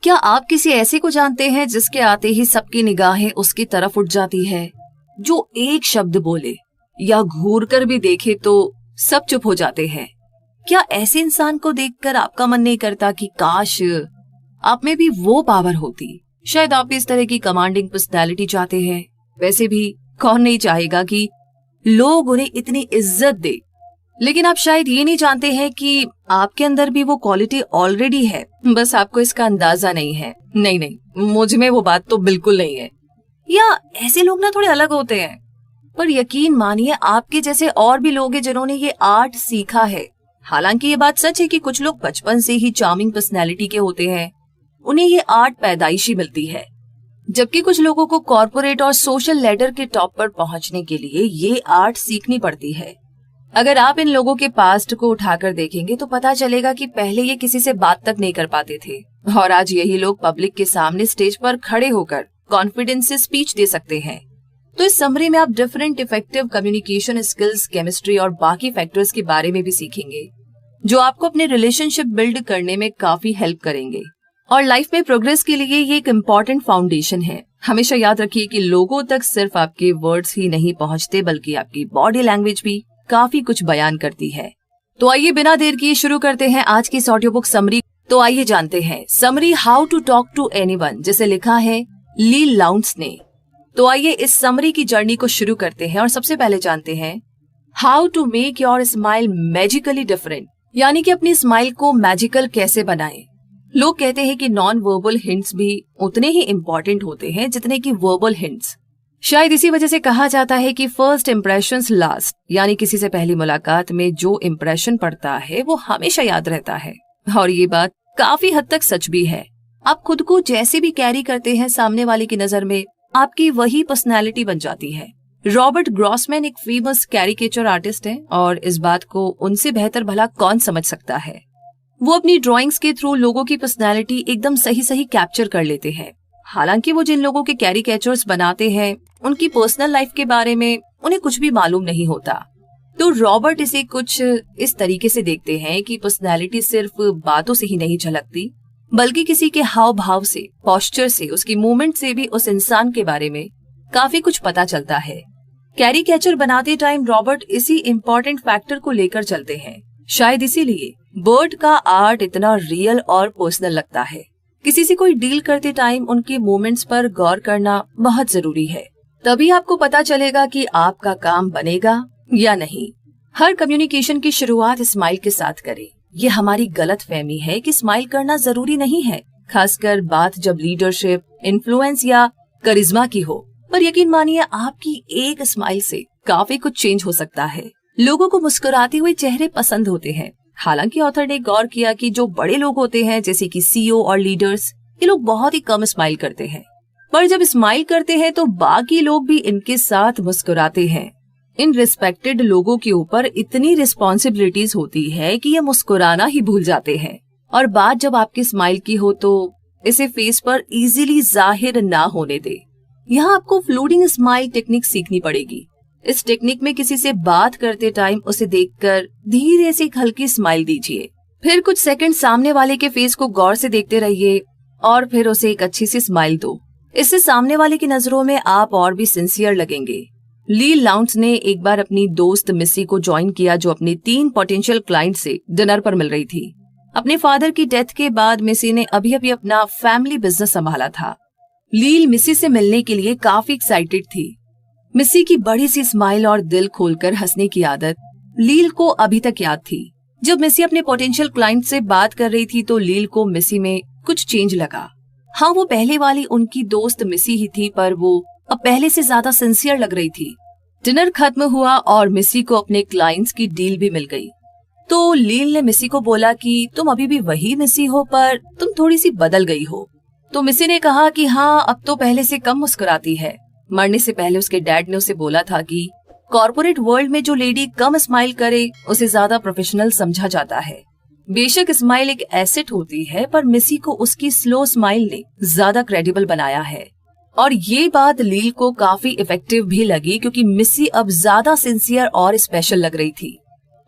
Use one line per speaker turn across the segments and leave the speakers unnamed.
क्या आप किसी ऐसे को जानते हैं जिसके आते ही सबकी निगाहें उसकी तरफ उठ जाती है, जो एक शब्द बोले या घूर कर भी देखे तो सब चुप हो जाते हैं? क्या ऐसे इंसान को देखकर आपका मन नहीं करता कि काश आप में भी वो पावर होती? शायद आप भी इस तरह की कमांडिंग पर्सनैलिटी चाहते हैं। वैसे भी कौन नहीं चाहेगा कि लोग उन्हें इतनी इज्जत दे, लेकिन आप शायद ये नहीं जानते हैं कि आपके अंदर भी वो क्वालिटी ऑलरेडी है, बस आपको इसका अंदाजा नहीं है। नहीं, मुझ में वो बात तो बिल्कुल नहीं है। या ऐसे लोग ना थोड़े अलग होते हैं, पर यकीन मानिए आपके जैसे और भी लोग हैं जिन्होंने ये आर्ट सीखा है। हालांकि ये बात सच है कि कुछ लोग बचपन से ही चार्मिंग पर्सनैलिटी के होते हैं, उन्हें ये आर्ट पैदाइशी मिलती है, जबकि कुछ लोगों को कॉर्पोरेट और सोशल लैडर के टॉप पर पहुंचने के लिए ये आर्ट सीखनी पड़ती है। अगर आप इन लोगों के पास्ट को उठाकर देखेंगे तो पता चलेगा कि पहले ये किसी से बात तक नहीं कर पाते थे और आज यही लोग पब्लिक के सामने स्टेज पर खड़े होकर कॉन्फिडेंस से स्पीच दे सकते हैं। तो इस समरी में आप different effective communication skills, chemistry और बाकी फैक्टर्स के बारे में भी सीखेंगे, जो आपको अपने रिलेशनशिप बिल्ड करने में काफी हेल्प करेंगे और लाइफ में प्रोग्रेस के लिए ये एक इम्पोर्टेंट फाउंडेशन है। हमेशा याद रखिए कि लोगों तक सिर्फ आपके वर्ड्स ही नहीं पहुंचते, बल्कि आपकी बॉडी लैंग्वेज भी काफी कुछ बयान करती है। तो आइए बिना देर किए शुरू करते हैं आज की इस ऑडियो बुक समरी। तो आइए जानते हैं summary how to talk to anyone, जिसे लिखा है ली लाउंट्स ने। तो आइए इस समरी की जर्नी को शुरू करते हैं और सबसे पहले जानते हैं how to make your smile magically different, यानी कि अपनी स्माइल को मैजिकल कैसे बनाएं। लोग कहते हैं कि नॉन वर्बल हिंट्स भी उतने ही इम्पोर्टेंट होते हैं जितने कि वर्बल हिंट्स। शायद इसी वजह से कहा जाता है कि फर्स्ट इम्प्रेशंस लास्ट, यानी किसी से पहली मुलाकात में जो इम्प्रेशन पड़ता है वो हमेशा याद रहता है। और ये बात काफी हद तक सच भी है। आप खुद को जैसे भी कैरी करते हैं, सामने वाले की नजर में आपकी वही पर्सनैलिटी बन जाती है। रॉबर्ट ग्रॉसमैन एक फेमस कैरिकेचर आर्टिस्ट है और इस बात को उनसे बेहतर भला कौन समझ सकता है। वो अपनी ड्राइंग्स के थ्रू लोगों की पर्सनैलिटी एकदम सही कैप्चर कर लेते हैं। हालांकि वो जिन लोगों के कैरिकेचर्स बनाते हैं उनकी पर्सनल लाइफ के बारे में उन्हें कुछ भी मालूम नहीं होता। तो रॉबर्ट इसे कुछ इस तरीके से देखते हैं कि पर्सनैलिटी सिर्फ बातों से ही नहीं झलकती, बल्कि किसी के हाव भाव से, पोस्चर से, उसकी मूवमेंट से भी उस इंसान के बारे में काफी कुछ पता चलता है। कैरिकेचर बनाते टाइम रॉबर्ट इसी इम्पोर्टेंट फैक्टर को लेकर चलते हैं। शायद इसीलिए बर्ड का आर्ट इतना रियल और पर्सनल लगता है। किसी से कोई डील करते टाइम उनके मूवमेंट्स पर गौर करना बहुत जरूरी है, तभी आपको पता चलेगा कि आपका काम बनेगा या नहीं। हर कम्युनिकेशन की शुरुआत स्माइल के साथ करें। ये हमारी गलत फहमी है कि स्माइल करना जरूरी नहीं है, खासकर बात जब लीडरशिप, इन्फ्लुएंस या करिश्मा की हो। पर यकीन मानिए आपकी एक स्माइल से काफी कुछ चेंज हो सकता है। लोगों को मुस्कुराते हुए चेहरे पसंद होते हैं। हालांकि ऑथर ने गौर किया कि जो बड़े लोग होते हैं, जैसे कि सीईओ और लीडर्स, ये लोग बहुत ही कम स्माइल करते हैं, पर जब स्माइल करते हैं तो बाकी लोग भी इनके साथ मुस्कुराते हैं। इन रिस्पेक्टेड लोगों के ऊपर इतनी रिस्पॉन्सिबिलिटीज होती है कि ये मुस्कुराना ही भूल जाते हैं। और बात जब आपकी स्माइल की हो तो इसे फेस पर इजीली जाहिर ना होने दे। यहाँ आपको फ्लोटिंग स्माइल टेक्निक सीखनी पड़ेगी। इस टेक्निक में किसी से बात करते टाइम उसे देखकर धीरे से एक हल्की स्माइल दीजिए, फिर कुछ सेकंड सामने वाले के फेस को गौर से देखते रहिए और फिर उसे एक अच्छी सी स्माइल दो। इससे सामने वाले की नजरों में आप और भी सिंसियर लगेंगे। ली लाउंट्स ने एक बार अपनी दोस्त मिसी को ज्वाइन किया, जो अपनी 3 पोटेंशियल क्लाइंट से डिनर पर मिल रही थी। अपने फादर की डेथ के बाद मिसी ने अभी अभी अपना फैमिली बिजनेस संभाला था। लील मिसी से मिलने के लिए काफी एक्साइटेड थी। मिसी की बड़ी सी स्माइल और दिल खोलकर हंसने की आदत लील को अभी तक याद थी। जब मिसी अपने पोटेंशियल क्लाइंट से बात कर रही थी तो लील को मिसी में कुछ चेंज लगा। हाँ, वो पहले वाली उनकी दोस्त मिसी ही थी, पर वो अब पहले से ज्यादा सिंसियर लग रही थी। डिनर खत्म हुआ और मिसी को अपने क्लाइंट्स की डील भी मिल गई। तो लील ने मिसी को बोला कि तुम अभी भी वही मिसी हो, पर तुम थोड़ी सी बदल गई हो। तो मिसी ने कहा कि हाँ, अब तो पहले से कम मुस्कुराती है। मरने से पहले उसके डैड ने उसे बोला था कि कॉर्पोरेट वर्ल्ड में जो लेडी कम स्माइल करे उसे ज्यादा प्रोफेशनल समझा जाता है। बेशक स्माइल एक एसेट होती है, पर मिसी को उसकी स्लो स्माइल ने ज्यादा क्रेडिबल बनाया है। और ये बात लील को काफी इफेक्टिव भी लगी, क्योंकि मिसी अब ज्यादा सिंसियर और स्पेशल लग रही थी।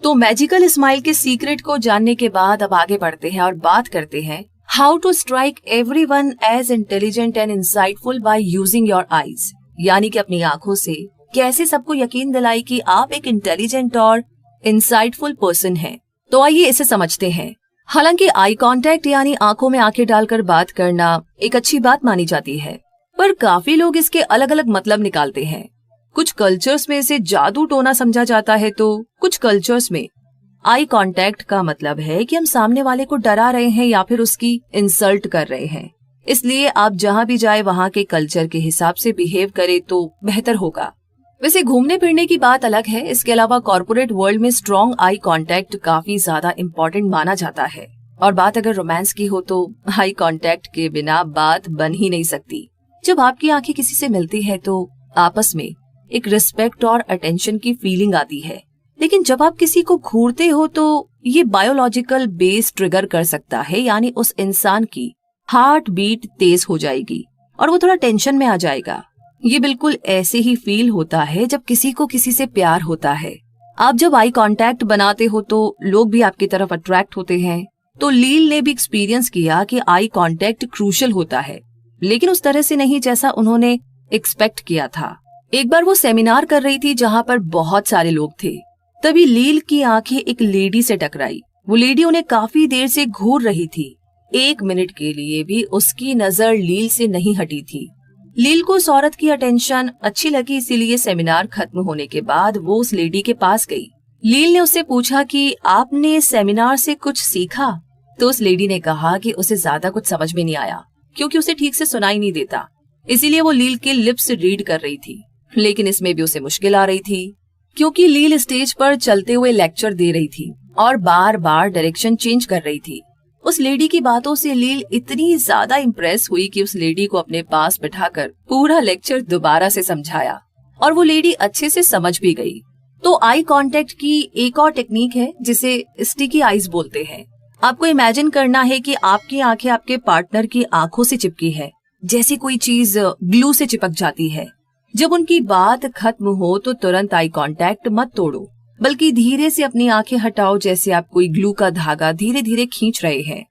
तो मैजिकल स्माइल के सीक्रेट को जानने के बाद अब आगे बढ़ते हैं और बात करते हैं how to strike everyone as intelligent and insightful by using your eyes, यानी कि अपनी आंखों से कैसे सबको यकीन दिलाई कि आप एक इंटेलिजेंट और इंसाइटफुल पर्सन हैं। तो आइए इसे समझते हैं। हालांकि आई कांटेक्ट यानी आंखों में आंखें डालकर बात करना एक अच्छी बात मानी जाती है, पर काफी लोग इसके अलग अलग मतलब निकालते हैं। कुछ कल्चर्स में इसे जादू टोना समझा जाता है, तो कुछ कल्चर्स में आई कांटेक्ट का मतलब है कि हम सामने वाले को डरा रहे हैं या फिर उसकी इंसल्ट कर रहे हैं। इसलिए आप जहां भी जाए वहां के कल्चर के हिसाब से बिहेव करें तो बेहतर होगा। वैसे घूमने फिरने की बात अलग है, इसके अलावा कॉर्पोरेट वर्ल्ड में स्ट्रॉन्ग आई कांटेक्ट काफी ज्यादा इम्पोर्टेंट माना जाता है। और बात अगर रोमांस की हो तो आई कांटेक्ट के बिना बात बन ही नहीं सकती। जब आपकी आंखें किसी से मिलती है तो आपस में एक रिस्पेक्ट और अटेंशन की फीलिंग आती है। लेकिन जब आप किसी को घूरते हो तो ये बायोलॉजिकल बेस ट्रिगर कर सकता है, यानी उस इंसान की हार्ट बीट तेज हो जाएगी और वो थोड़ा टेंशन में आ जाएगा। ये बिल्कुल ऐसे ही फील होता है जब किसी को किसी से प्यार होता है। आप जब आई कांटेक्ट बनाते हो तो लोग भी आपकी तरफ अट्रैक्ट होते हैं। तो लील ने भी एक्सपीरियंस किया कि आई कांटेक्ट क्रूशल होता है, लेकिन उस तरह से नहीं जैसा उन्होंने एक्सपेक्ट किया था। एक बार वो सेमिनार कर रही थी जहां पर बहुत सारे लोग थे। तभी लील की आंखें एक लेडी से टकराई। वो लेडी उन्हें काफी देर से घूर रही थी। 1 मिनट के लिए भी उसकी नजर लील से नहीं हटी थी। लील को उस औरत की अटेंशन अच्छी लगी, इसीलिए सेमिनार खत्म होने के बाद वो उस लेडी के पास गई। लील ने उससे पूछा कि आपने सेमिनार से कुछ सीखा? तो उस लेडी ने कहा कि उसे ज्यादा कुछ समझ में नहीं आया, क्योंकि उसे ठीक से सुनाई नहीं देता। इसीलिए वो लील के लिप्स रीड कर रही थी। लेकिन इसमें भी उसे मुश्किल आ रही थी, क्योंकि लील स्टेज पर चलते हुए लेक्चर दे रही थी और बार बार डायरेक्शन चेंज कर रही थी। उस लेडी की बातों से लील इतनी ज्यादा इम्प्रेस हुई कि उस लेडी को अपने पास बिठाकर पूरा लेक्चर दोबारा से समझाया और वो लेडी अच्छे से समझ भी गई। तो आई कांटेक्ट की एक और टेक्निक है जिसे स्टिकी आईज बोलते हैं। आपको इमेजिन करना है कि आपकी आंखें आपके पार्टनर की आंखों से चिपकी है, जैसे कोई चीज ग्लू से चिपक जाती है। जब उनकी बात खत्म हो तो तुरंत आई कांटेक्ट मत तोड़ो, बल्कि धीरे से अपनी आंखें हटाओ, जैसे आप कोई ग्लू का धागा धीरे धीरे खींच रहे हैं।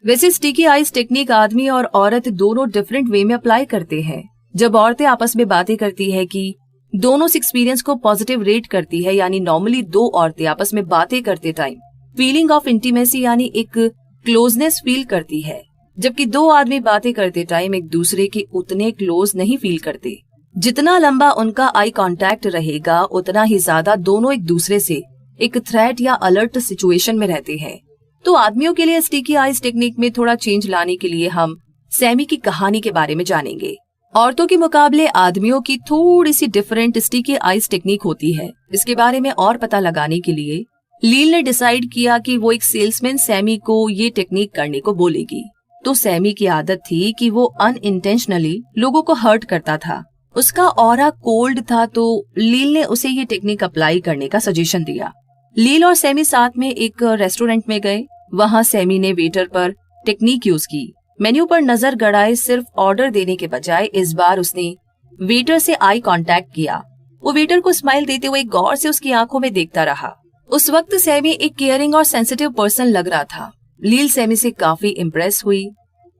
वैसे स्टिकी आईज टेक्निक आदमी और औरत दोनों डिफरेंट वे में अप्लाई करते हैं। जब औरतें आपस में बातें करती है कि दोनों से एक्सपीरियंस को पॉजिटिव रेट करती है, यानी नॉर्मली 2 औरतें आपस में बातें करते टाइम फीलिंग ऑफ इंटीमेसी यानी एक क्लोजनेस फील करती है, जबकि 2 आदमी बातें करते टाइम एक दूसरे के उतने क्लोज नहीं फील करते। जितना लंबा उनका आई कांटेक्ट रहेगा उतना ही ज्यादा दोनों एक दूसरे से एक थ्रेट या अलर्ट सिचुएशन में रहते हैं। तो आदमियों के लिए स्टिकी आईज टेक्निक में थोड़ा चेंज लाने के लिए हम सैमी की कहानी के बारे में जानेंगे। औरतों के मुकाबले आदमियों की थोड़ी सी डिफरेंट स्टिकी आईज टेक्निक होती है। इसके बारे में और पता लगाने के लिए लील ने डिसाइड किया कि वो एक सेल्समैन सैमी को ये टेक्निक करने को बोलेगी। तो सैमी की आदत थी कि वो अनइंटेंशनली लोगों को हर्ट करता था। उसका ऑरा कोल्ड था, तो लील ने उसे ये टेक्निक अप्लाई करने का सजेशन दिया। लील और सैमी साथ में एक रेस्टोरेंट में गए। वहाँ सैमी ने वेटर पर टेक्निक यूज की। मेन्यू पर नजर गड़ाए सिर्फ ऑर्डर देने के बजाय इस बार उसने वेटर से आई कांटेक्ट किया। वो वेटर को स्माइल देते हुए गौर से उसकी आंखों में देखता रहा। उस वक्त सैमी एक केयरिंग और सेंसिटिव पर्सन लग रहा था। लील सैमी से काफी इम्प्रेस हुई।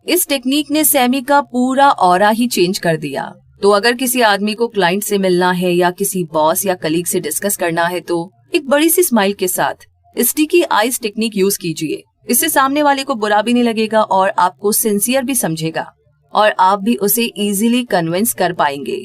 इस टेक्निक ने सैमी का पूरा ऑरा ही चेंज कर दिया। तो अगर किसी आदमी को क्लाइंट से मिलना है या किसी बॉस या कलीग से डिस्कस करना है तो एक बड़ी सी स्माइल के साथ स्टिकी आईज टेक्निक यूज कीजिए। इससे सामने वाले को बुरा भी नहीं लगेगा और आपको सिंसियर भी समझेगा और आप भी उसे इजीली कन्विंस कर पाएंगे।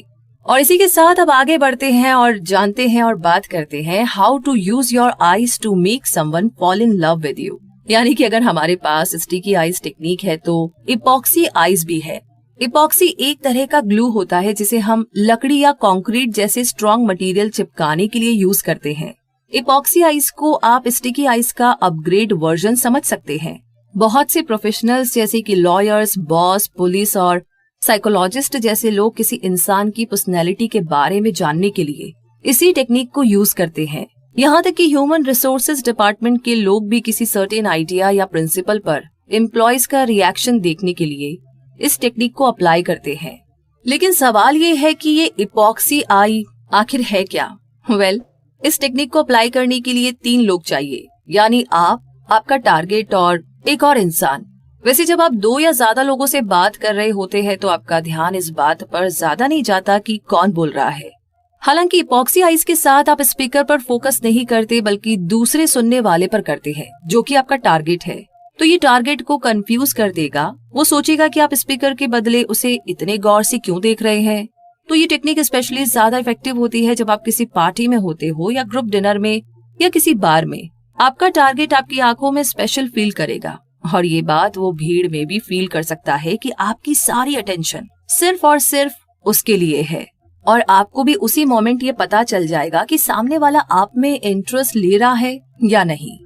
और इसी के साथ अब आगे बढ़ते हैं और जानते हैं और बात करते हैं how to use your eyes to make someone fall in love with you. यानी कि अगर हमारे पास स्टिकी आईज टेक्निक है तो इपॉक्सी आईज भी है। इपॉक्सी एक तरह का ग्लू होता है जिसे हम लकड़ी या कंक्रीट जैसे स्ट्रॉन्ग मटेरियल चिपकाने के लिए यूज करते हैं। इपॉक्सी आइस को आप स्टिकी आइस का अपग्रेड वर्जन समझ सकते हैं। बहुत से प्रोफेशनल्स जैसे कि लॉयर्स, बॉस, पुलिस और साइकोलॉजिस्ट जैसे लोग किसी इंसान की पर्सनैलिटी के बारे में जानने के लिए इसी टेक्निक को यूज करते हैं। यहाँ तक कि ह्यूमन रिसोर्सेज डिपार्टमेंट के लोग भी किसी सर्टेन आइडिया या प्रिंसिपल पर एम्प्लॉयज का रिएक्शन देखने के लिए इस टेक्निक को अप्लाई करते हैं। लेकिन सवाल ये है कि ये इपॉक्सी आई आखिर है क्या? इस टेक्निक को अप्लाई करने के लिए 3 लोग चाहिए, यानी आप, आपका टारगेट और एक और इंसान। वैसे जब आप 2 या ज्यादा लोगों से बात कर रहे होते हैं तो आपका ध्यान इस बात पर ज्यादा नहीं जाता कि कौन बोल रहा है। हालांकि इपॉक्सी आइज के साथ आप स्पीकर पर फोकस नहीं करते बल्कि दूसरे सुनने वाले पर करते हैं, जो कि आपका टारगेट है। तो ये टारगेट को कंफ्यूज कर देगा। वो सोचेगा कि आप स्पीकर के बदले उसे इतने गौर से क्यों देख रहे हैं। तो ये टेक्निक स्पेशली ज्यादा इफेक्टिव होती है जब आप किसी पार्टी में होते हो या ग्रुप डिनर में या किसी बार में। आपका टारगेट आपकी आंखों में स्पेशल फील करेगा और ये बात वो भीड़ में भी फील कर सकता है कि आपकी सारी अटेंशन सिर्फ और सिर्फ उसके लिए है। और आपको भी उसी मोमेंट ये पता चल जाएगा कि सामने वाला आप में इंटरेस्ट ले रहा है या नहीं।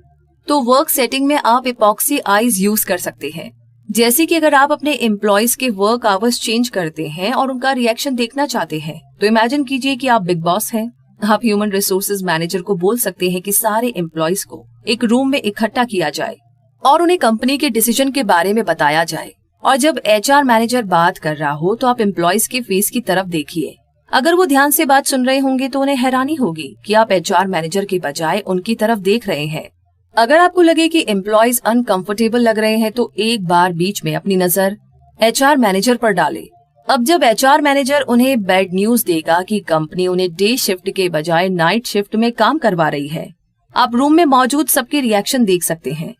तो वर्क सेटिंग में आप इपॉक्सी आइज यूज कर सकते हैं। जैसे कि अगर आप अपने एम्प्लॉयज के वर्क आवर्स चेंज करते हैं और उनका रिएक्शन देखना चाहते हैं, तो इमेजिन कीजिए कि आप बिग बॉस हैं। आप ह्यूमन रिसोर्सेज मैनेजर को बोल सकते हैं कि सारे एम्प्लॉयज को एक रूम में इकट्ठा किया जाए और उन्हें कंपनी के डिसीजन के बारे में बताया जाए। और जब एचआर मैनेजर बात कर रहा हो तो आप एम्प्लॉयज के फेस की तरफ देखिए। अगर वो ध्यान से बात सुन रहे होंगे तो उन्हें हैरानी होगी कि आप एचआर मैनेजर के बजाय उनकी तरफ देख रहे हैं। अगर आपको लगे कि एम्प्लॉयज अनकंफर्टेबल लग रहे हैं तो एक बार बीच में अपनी नजर एचआर मैनेजर पर डालें। अब जब एचआर मैनेजर उन्हें बैड न्यूज देगा कि कंपनी उन्हें डे शिफ्ट के बजाय नाइट शिफ्ट में काम करवा रही है, आप रूम में मौजूद सबके रिएक्शन देख सकते हैं।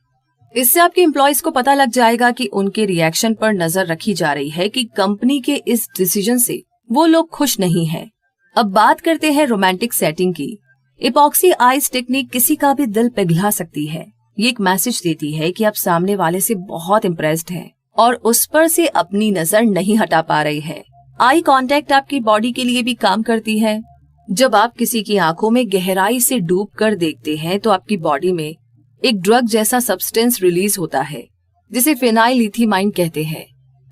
इससे आपके एम्प्लॉयज को पता लग जाएगा कि उनके रिएक्शन पर नजर रखी जा रही है कि कंपनी के इस डिसीजन से वो लोग खुश नहीं हैं। अब बात करते हैं रोमांटिक सेटिंग की। इपॉक्सी आइज टेक्निक किसी का भी दिल पिघला सकती है। ये एक मैसेज देती है कि आप सामने वाले से बहुत इम्प्रेस्ड हैं और उस पर से अपनी नजर नहीं हटा पा रहे हैं। आई कांटेक्ट आपकी बॉडी के लिए भी काम करती है। जब आप किसी की आंखों में गहराई से डूब कर देखते हैं तो आपकी बॉडी में एक ड्रग जैसा सब्सटेंस रिलीज होता है जिसे फेनाइलइथामाइन कहते हैं।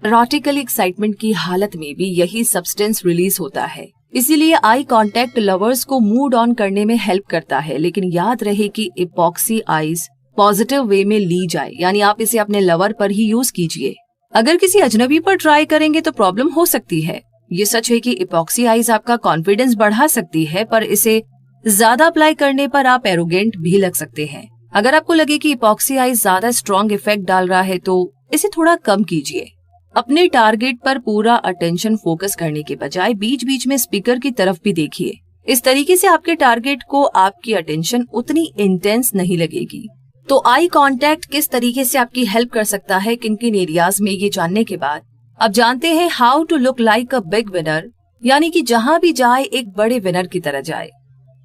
इरोटिकल एक्साइटमेंट की हालत में भी यही सब्सटेंस रिलीज होता है। इसीलिए आई कांटेक्ट लवर्स को मूड ऑन करने में हेल्प करता है। लेकिन याद रहे कि इपॉक्सी आइज पॉजिटिव वे में ली जाए, यानी आप इसे अपने लवर पर ही यूज कीजिए। अगर किसी अजनबी पर ट्राई करेंगे तो प्रॉब्लम हो सकती है। ये सच है कि इपॉक्सी आइज आपका कॉन्फिडेंस बढ़ा सकती है, पर इसे ज्यादा अप्लाई करने पर आप एरोगेंट भी लग सकते हैं। अगर आपको लगे कि इपॉक्सी आइज ज्यादा स्ट्रॉन्ग इफेक्ट डाल रहा है तो इसे थोड़ा कम कीजिए। अपने टारगेट पर पूरा अटेंशन फोकस करने के बजाय बीच बीच में स्पीकर की तरफ भी देखिए। इस तरीके से आपके टारगेट को आपकी अटेंशन उतनी इंटेंस नहीं लगेगी। तो आई कांटेक्ट किस तरीके से आपकी हेल्प कर सकता है किन किन एरियाज में, ये जानने के बाद अब जानते हैं how to look like a big winner, यानी कि जहां भी जाए एक बड़े विनर की तरह जाए।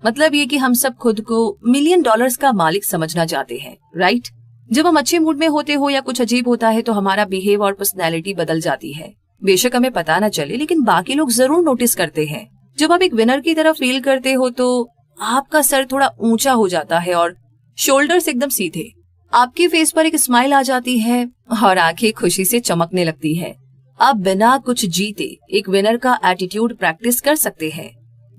मतलब ये कि हम सब खुद को $1 मिलियन का मालिक समझना चाहते हैं, राइट? जब हम अच्छे मूड में होते हो या कुछ अजीब होता है तो हमारा बिहेव और पर्सनैलिटी बदल जाती है। बेशक हमें पता न चले, लेकिन बाकी लोग जरूर नोटिस करते हैं। जब आप एक विनर की तरह फील करते हो तो आपका सर थोड़ा ऊंचा हो जाता है और शोल्डर्स एकदम सीधे। आपके फेस पर एक स्माइल आ जाती है और आंखें खुशी से चमकने लगती है। आप बिना कुछ जीते एक विनर का एटीट्यूड प्रैक्टिस कर सकते हैं।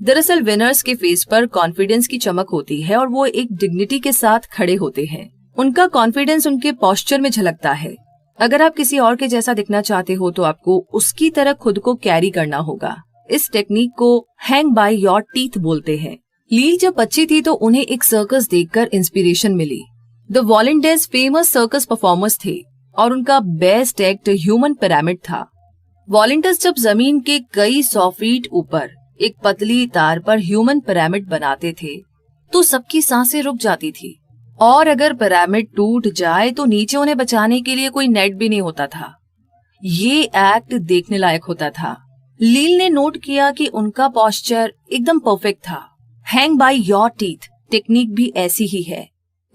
दरअसल विनर्स के फेस पर कॉन्फिडेंस की चमक होती है और वो एक डिग्निटी के साथ खड़े होते हैं। उनका कॉन्फिडेंस उनके पोस्चर में झलकता है। अगर आप किसी और के जैसा दिखना चाहते हो तो आपको उसकी तरह खुद को कैरी करना होगा। इस टेक्निक को हैंग बाय योर टीथ बोलते हैं। लील जब बच्ची थी तो उन्हें एक सर्कस देखकर इंस्पिरेशन मिली। The volunteers famous circus performers थे और उनका बेस्ट एक्ट ह्यूमन पिरामिड था। वॉलंटियर्स जब जमीन के कई 100 फीट ऊपर एक पतली तार पर ह्यूमन पिरामिड बनाते थे तो सबकी सांसें रुक जाती थी। और अगर पिरामिड टूट जाए तो नीचे उन्हें बचाने के लिए कोई नेट भी नहीं होता था। ये एक्ट देखने लायक होता था। लील ने नोट किया कि उनका पोस्चर एकदम परफेक्ट था। Hang by your teeth technique भी ऐसी ही है।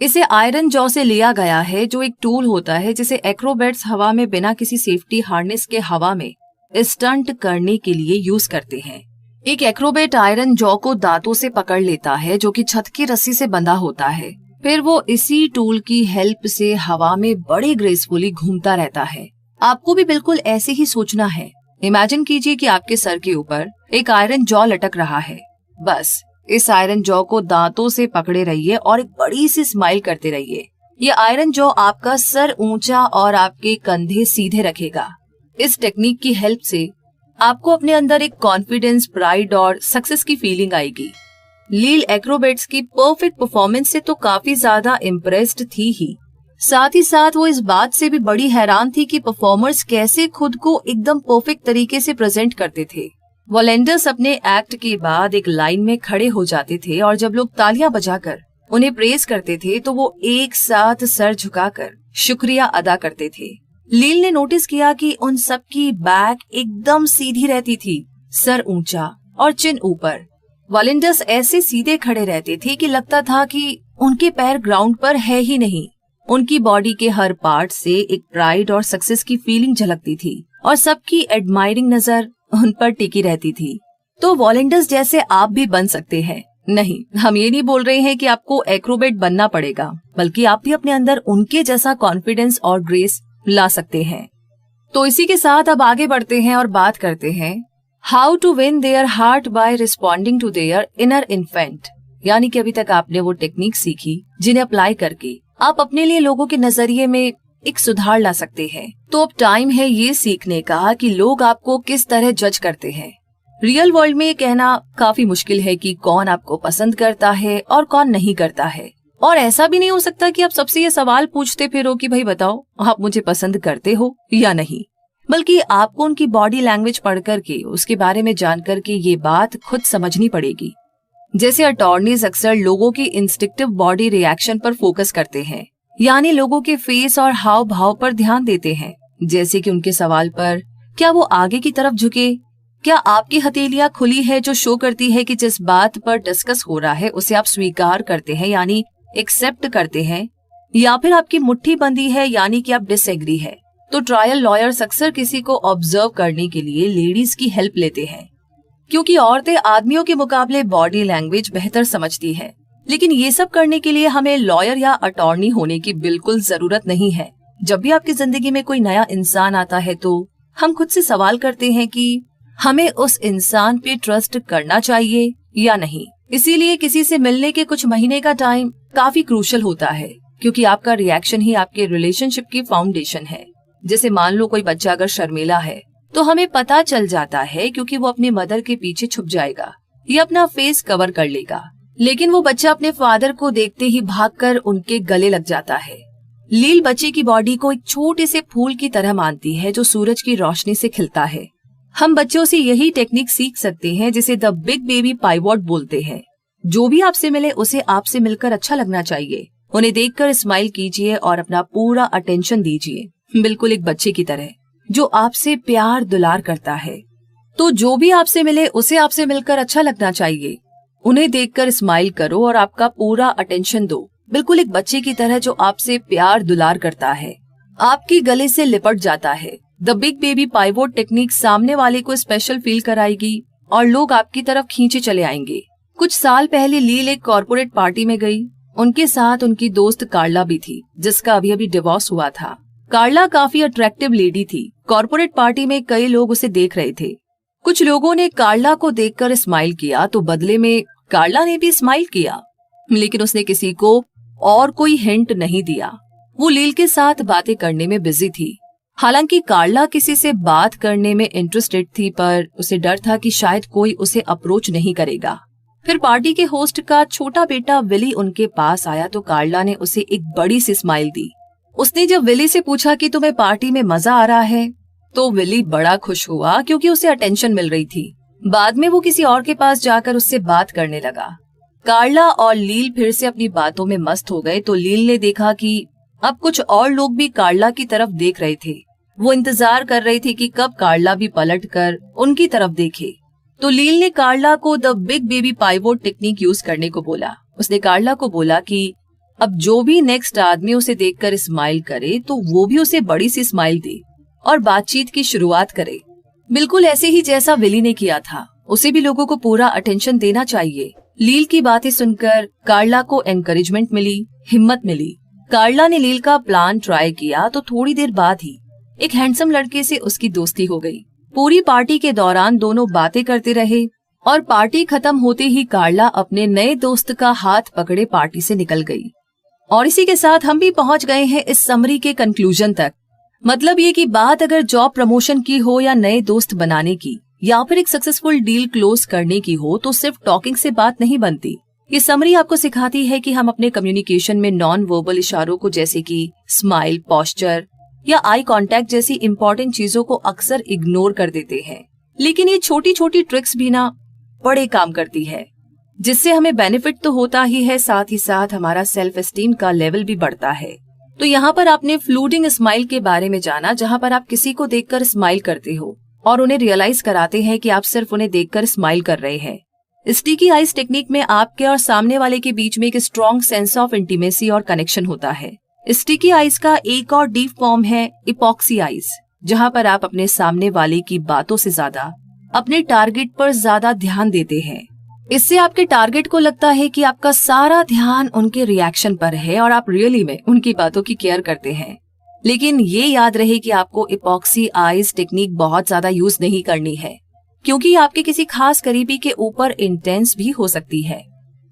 इसे आयरन जॉ से लिया गया है, जो एक टूल होता है जिसे एक्रोबैट्स हवा में बिना किसी सेफ्टी हार्नेस के हवा में स्टंट करने के लिए यूज करते हैं। एक एक्रोबैट आयरन जॉ को दांतों से पकड़ लेता है जो कि छत की रस्सी से बंधा होता है। फिर वो इसी टूल की हेल्प से हवा में बड़े ग्रेसफुली घूमता रहता है। आपको भी बिल्कुल ऐसे ही सोचना है। इमेजिन कीजिए कि आपके सर के ऊपर एक आयरन जॉ लटक रहा है। बस इस आयरन जॉ को दांतों से पकड़े रहिए और एक बड़ी सी स्माइल करते रहिए। ये आयरन जॉ आपका सर ऊंचा और आपके कंधे सीधे रखेगा। इस टेक्निक की हेल्प से आपको अपने अंदर एक कॉन्फिडेंस, प्राइड और सक्सेस की फीलिंग आएगी। लील एक्रोबैट्स की परफेक्ट परफॉर्मेंस से तो काफी ज्यादा इम्प्रेस्ड थी ही, साथ ही साथ वो इस बात से भी बड़ी हैरान थी कि परफॉर्मर्स कैसे खुद को एकदम परफेक्ट तरीके से प्रेजेंट करते थे। वॉलेंडर्स अपने एक्ट के बाद एक लाइन में खड़े हो जाते थे और जब लोग तालियां बजाकर उन्हें प्रेज करते थे तो वो एक साथ सर झुकाकर शुक्रिया अदा करते थे। लील ने नोटिस किया कि उन सब की बैक एकदम सीधी रहती थी, सर ऊंचा और चिन ऊपर। वॉलेंडर्स ऐसे सीधे खड़े रहते थे कि लगता था कि उनके पैर ग्राउंड पर है ही नहीं। उनकी बॉडी के हर पार्ट से एक प्राइड और सक्सेस की फीलिंग झलकती थी और सबकी एडमायरिंग नजर उन पर टिकी रहती थी। तो वॉलेंडर्स जैसे आप भी बन सकते हैं। नहीं, हम ये नहीं बोल रहे हैं कि आपको एक्रोबेट बनना पड़ेगा, बल्कि आप भी अपने अंदर उनके जैसा कॉन्फिडेंस और ग्रेस ला सकते हैं। तो इसी के साथ अब आगे बढ़ते हैं और बात करते हैं how to win their heart by responding to their inner infant. यानी कि अभी तक आपने वो टेक्निक सीखी जिन्हें अप्लाई करके आप अपने लिए लोगों के नजरिए में एक सुधार ला सकते हैं। तो अब टाइम है ये सीखने का कि लोग आपको किस तरह जज करते हैं। रियल वर्ल्ड में ये कहना काफी मुश्किल है कि कौन आपको पसंद करता है और कौन नहीं करता है। और ऐसा भी नहीं हो सकता कि आप सबसे ये सवाल पूछते फिरो कि भाई बताओ आप मुझे पसंद करते हो या नहीं, बल्कि आपको उनकी बॉडी लैंग्वेज पढ़ करके, उसके बारे में जान करके ये बात खुद समझनी पड़ेगी। जैसे अटॉर्नीज अक्सर लोगों की इंस्टिंक्टिव बॉडी रिएक्शन पर फोकस करते हैं, यानी लोगों के फेस और हाव भाव पर ध्यान देते हैं। जैसे कि उनके सवाल पर क्या वो आगे की तरफ झुके, क्या आपकी हथेलियां खुली है जो शो करती है कि जिस बात पर डिस्कस हो रहा है उसे आप स्वीकार करते हैं यानी एक्सेप्ट करते हैं, या फिर आपकी मुट्ठी बंदी है यानी कि आप डिसएग्री है। तो ट्रायल लॉयर्स अक्सर किसी को ऑब्जर्व करने के लिए लेडीज की हेल्प लेते हैं, क्योंकि औरतें आदमियों के मुकाबले बॉडी लैंग्वेज बेहतर समझती है। लेकिन ये सब करने के लिए हमें लॉयर या अटॉर्नी होने की बिल्कुल जरूरत नहीं है। जब भी आपकी जिंदगी में कोई नया इंसान आता है तो हम खुद से सवाल करते हैं कि हमें उस इंसान पे ट्रस्ट करना चाहिए या नहीं। इसीलिए किसी से मिलने के कुछ महीने का टाइम काफी क्रूशियल होता है, क्योंकि आपका रिएक्शन ही आपके रिलेशनशिप की फाउंडेशन है। जैसे मान लो कोई बच्चा अगर शर्मीला है तो हमें पता चल जाता है, क्योंकि वो अपनी मदर के पीछे छुप जाएगा या अपना फेस कवर कर लेगा। लेकिन वो बच्चा अपने फादर को देखते ही भागकर उनके गले लग जाता है। लील बच्चे की बॉडी को एक छोटे से फूल की तरह मानती है जो सूरज की रोशनी से खिलता है। हम बच्चों से यही टेक्निक सीख सकते हैं जिसे द बिग बेबी पाइवॉट बोलते हैं। जो भी आपसे मिले उसे आपसे मिलकर अच्छा लगना चाहिए। उन्हें देखकर स्माइल कीजिए और अपना पूरा अटेंशन दीजिए, बिल्कुल एक बच्चे की तरह जो आपसे प्यार दुलार करता है। तो जो भी आपसे मिले उसे आपसे मिलकर अच्छा लगना चाहिए। उन्हें देखकर स्माइल करो और आपका पूरा अटेंशन दो, बिल्कुल एक बच्चे की तरह जो आपसे प्यार दुलार करता है, आपके गले से लिपट जाता है। The big baby pivot technique सामने वाले को स्पेशल फील कराएगी और लोग आपकी तरफ खींचे चले आएंगे। कुछ साल पहले लील एक कॉर्पोरेट पार्टी में गई। उनके साथ उनकी दोस्त कार्ला भी थी, जिसका अभी अभी डिवोर्स हुआ था। कार्ला काफी अट्रैक्टिव लेडी थी। कॉर्पोरेट पार्टी में कई लोग उसे देख रहे थे। कुछ लोगों ने कार्ला को देखकर स्माइल किया तो बदले में कार्ला ने भी स्माइल किया, लेकिन उसने किसी को और कोई हिंट नहीं दिया। वो लील के साथ बातें करने में बिजी थी। हालांकि कार्ला किसी से बात करने में इंटरेस्टेड थी, पर उसे डर था कि शायद कोई उसे अप्रोच नहीं करेगा। फिर पार्टी के होस्ट का छोटा बेटा विली उनके पास आया तो कार्ला ने उसे एक बड़ी सी स्माइल दी। उसने जब विली से पूछा कि तुम्हें पार्टी में मजा आ रहा है, तो विली बड़ा खुश हुआ क्योंकि उसे अटेंशन मिल रही थी। बाद में वो किसी और के पास जाकर उससे बात करने लगा। कार्ला और लील फिर से अपनी बातों में मस्त हो गए तो लील ने देखा कि अब कुछ और लोग भी कार्ला की तरफ देख रहे थे। वो इंतजार कर रही थी कि कब कार्ला भी पलटकर उनकी तरफ देखे। तो लील ने कार्ला को the big baby pivot technique use करने को बोला। उसने कार्ला को बोला कि अब जो भी नेक्स्ट आदमी उसे देखकर स्माइल करे तो वो भी उसे बड़ी सी स्माइल दे और बातचीत की शुरुआत करे, बिल्कुल ऐसे ही जैसा विली ने किया था। उसे भी लोगों को पूरा अटेंशन देना चाहिए। लील की बातें सुनकर कार्ला को एनकरेजमेंट मिली, हिम्मत मिली। कार्ला ने लील का प्लान ट्राई किया तो थोड़ी देर बाद ही एक हैंडसम लड़के से उसकी दोस्ती हो गई। पूरी पार्टी के दौरान दोनों बातें करते रहे और पार्टी खत्म होते ही कार्ला अपने नए दोस्त का हाथ पकड़े पार्टी से निकल गई। और इसी के साथ हम भी पहुंच गए हैं इस समरी के कंक्लूजन तक। मतलब ये कि बात अगर जॉब प्रमोशन की हो या नए दोस्त बनाने की या फिर एक सक्सेसफुल डील क्लोज करने की हो तो सिर्फ टॉकिंग से बात नहीं बनती। ये समरी आपको सिखाती है कि हम अपने कम्युनिकेशन में नॉन वर्बल इशारों को, जैसे कि स्माइल, पोस्चर या आई कांटेक्ट जैसी इंपॉर्टेंट चीजों को अक्सर इग्नोर कर देते हैं। लेकिन ये छोटी छोटी ट्रिक्स भी ना बड़े काम करती है, जिससे हमें बेनिफिट तो होता ही है, साथ ही साथ हमारा सेल्फ एस्टीम का लेवल भी बढ़ता है। तो यहाँ पर आपने फ्लूटिंग स्माइल के बारे में जाना, जहाँ पर आप किसी को देखकर स्माइल करते हो और उन्हें रियलाइज कराते हैं कि आप सिर्फ उन्हें देखकर स्माइल कर रहे हैं। स्टिकी आइज टेक्निक में आपके और सामने वाले के बीच में एक स्ट्रॉन्ग सेंस ऑफ इंटीमेसी और कनेक्शन होता है। स्टिकी आइज का एक और डीप फॉर्म है इपॉक्सी आइज, जहाँ पर आप अपने सामने वाले की बातों से ज्यादा अपने टारगेट पर ज्यादा ध्यान देते हैं। इससे आपके टारगेट को लगता है कि आपका सारा ध्यान उनके रिएक्शन पर है और आप रियली में उनकी बातों की केयर करते हैं। लेकिन ये याद रहे कि आपको इपॉक्सी आइज टेक्निक बहुत ज्यादा यूज नहीं करनी है, क्योंकि आपके किसी खास करीबी के ऊपर इंटेंस भी हो सकती है।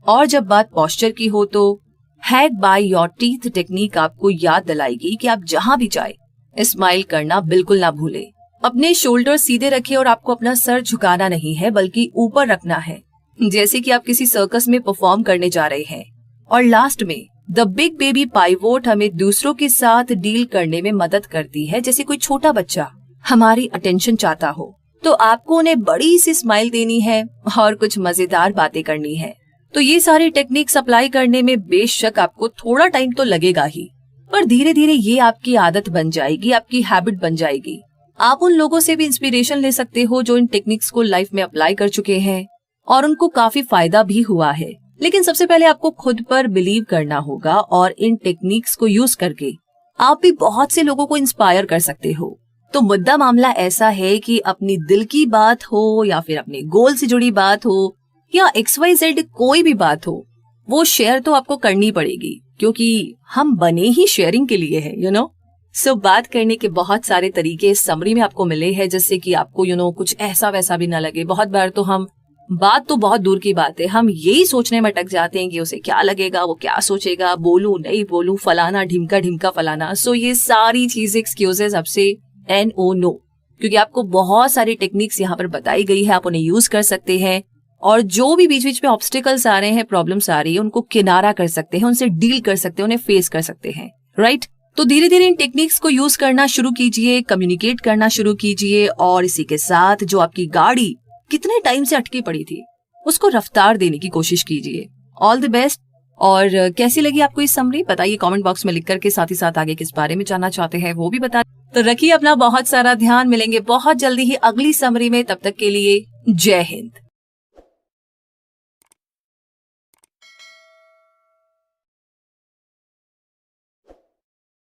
और जब बात पोस्चर की हो तो हैग बाय योर टीथ टेक्निक आपको याद दिलाएगी कि आप जहां भी जाए स्माइल करना बिल्कुल ना भूलें। अपने शोल्डर सीधे रखें और आपको अपना सर झुकाना नहीं है, बल्कि ऊपर रखना है, जैसे कि आप किसी सर्कस में परफॉर्म करने जा रहे हैं। और लास्ट में द बिग बेबी पाइवोट हमें दूसरों के साथ डील करने में मदद करती है। जैसे कोई छोटा बच्चा हमारी अटेंशन चाहता हो तो आपको उन्हें बड़ी सी स्माइल देनी है और कुछ मजेदार बातें करनी है। तो ये सारी टेक्निक्स अप्लाई करने में बेशक आपको थोड़ा टाइम तो लगेगा ही, पर धीरे धीरे ये आपकी आदत बन जाएगी, आपकी हैबिट बन जाएगी। आप उन लोगों से भी इंस्पिरेशन ले सकते हो जो इन टेक्निक्स को लाइफ में अप्लाई कर चुके हैं और उनको काफी फायदा भी हुआ है। लेकिन सबसे पहले आपको खुद पर बिलीव करना होगा और इन टेक्निक्स को यूज करके आप भी बहुत से लोगों को इंस्पायर कर सकते हो। तो मुद्दा मामला ऐसा है कि अपनी दिल की बात हो या फिर अपने गोल से जुड़ी बात हो या XYZ कोई भी बात हो, वो शेयर तो आपको करनी पड़ेगी, क्योंकि हम बने ही शेयरिंग के लिए है, सो बात करने के बहुत सारे तरीके इस समरी में आपको मिले हैं, जिससे कि आपको कुछ ऐसा वैसा भी ना लगे। बहुत बार तो हम बात तो बहुत दूर की बात है, हम यही सोचने में अटक जाते हैं कि उसे क्या लगेगा, वो क्या सोचेगा, बोलूं नहीं बोलूं, फलाना ढिमका ढिमका फलाना। सो ये सारी चीजें एक्सक्यूजेस आपसे नो, क्योंकि आपको बहुत सारी टेक्निक्स यहाँ पर बताई गई है, आप उन्हें यूज कर सकते हैं और जो भी बीच बीच में ऑब्स्टिकल्स आ रहे हैं, प्रॉब्लम्स आ रही है, उनको किनारा कर सकते हैं, उनसे डील कर सकते हैं, उन्हें फेस कर सकते हैं, राइट। तो धीरे धीरे इन टेक्निक्स को यूज करना शुरू कीजिए, कम्युनिकेट करना शुरू कीजिए और इसी के साथ जो आपकी गाड़ी कितने टाइम से अटकी पड़ी थी उसको रफ्तार देने की कोशिश कीजिए। All the best. और कैसी लगी आपको ये समरी बताइए कमेंट बॉक्स में लिख करके, साथ ही साथ आगे किस बारे में जानना चाहते हैं वो भी बताइए। तो रखिए अपना बहुत सारा ध्यान, मिलेंगे बहुत जल्दी ही अगली समरी में, तब तक के लिए जय हिंद।